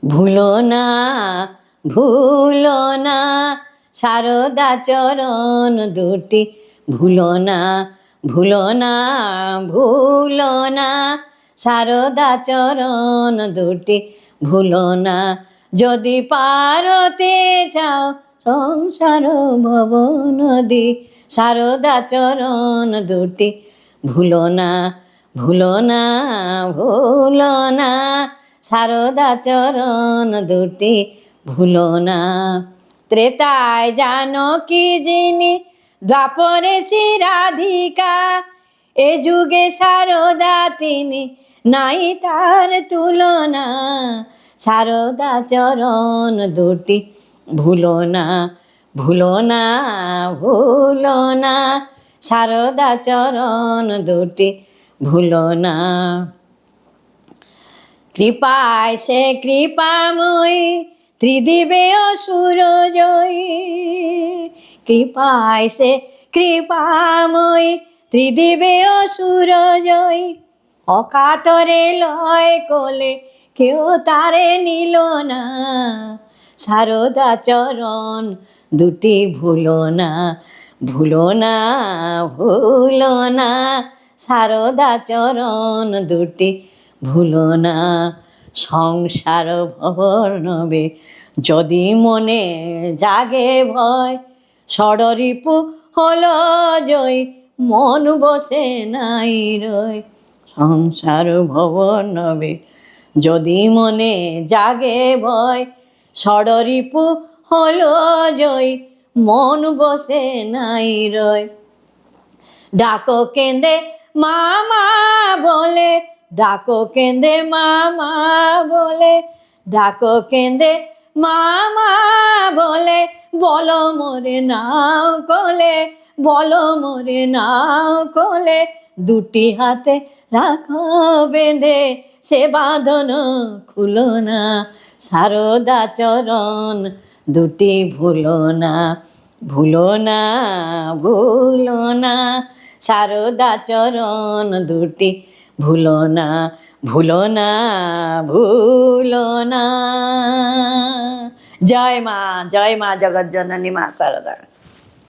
ভুলো না, ভুলো না সারদা চরণ দুটি, ভুলো না, ভুলো না, ভুলো না সারদা চরণ দুটি, ভুলো না। যদি পারতে চাও সংসার ভব নদী, সারদা চরণ দুটি, ভুলো না, ভুলো না, ভুলো না সারদা চরণ দুটি, ভুলো না। ত্রেতায় জানকী যিনি, দ্বাপরে শ্রী রাধিকা, এ যুগে সারদা তিনি, নাই তার তুলনা। সারদা চরণ দুটি, ভুলো না, ভুলো না, ভুলো না সারদা চরণ দুটি, ভুলো না। কৃপায় সে কৃপাময়ী, ত্রিদিবে অসুর জয়ী, কৃপায় সে কৃপাময়ী, ত্রিদিবে অসুর জয়ী, অকাতরে লয় কোলে কেউ তারে নিল না। সারদা চরণ দুটি, ভুলো না, ভুলো না, ভুলো না সারদা চরণ দুটি, ভুলো না। সংসার ভবনবে যদি মনে জাগে ভয়, ষড়রিপু হলো জয়, মন বসে নাই রয়। সংসার ভবনবে যদি মনে জাগে ভয়, ষড়রিপু হলো জয়, মন বসে নাই রয়। ডাকো কেঁদে মামা বলে, ডাকো কেঁদে মামা বলে, ডাকো কেঁদে মামা বলে, বলো মোরে নাও কোলে, বলো মোরে নাও কোলে, দুটি হাতে রাখো বেঁধে সে বাঁধন খুলো না। সারদা চরণ দুটি, ভুলো না, ভুলো না, ভুলো না সারদা চরণ দুটি, ভুলো না, ভুলো না, ভুলো না। জয় মা, জয় মা জগজ্জননী মা সারদা।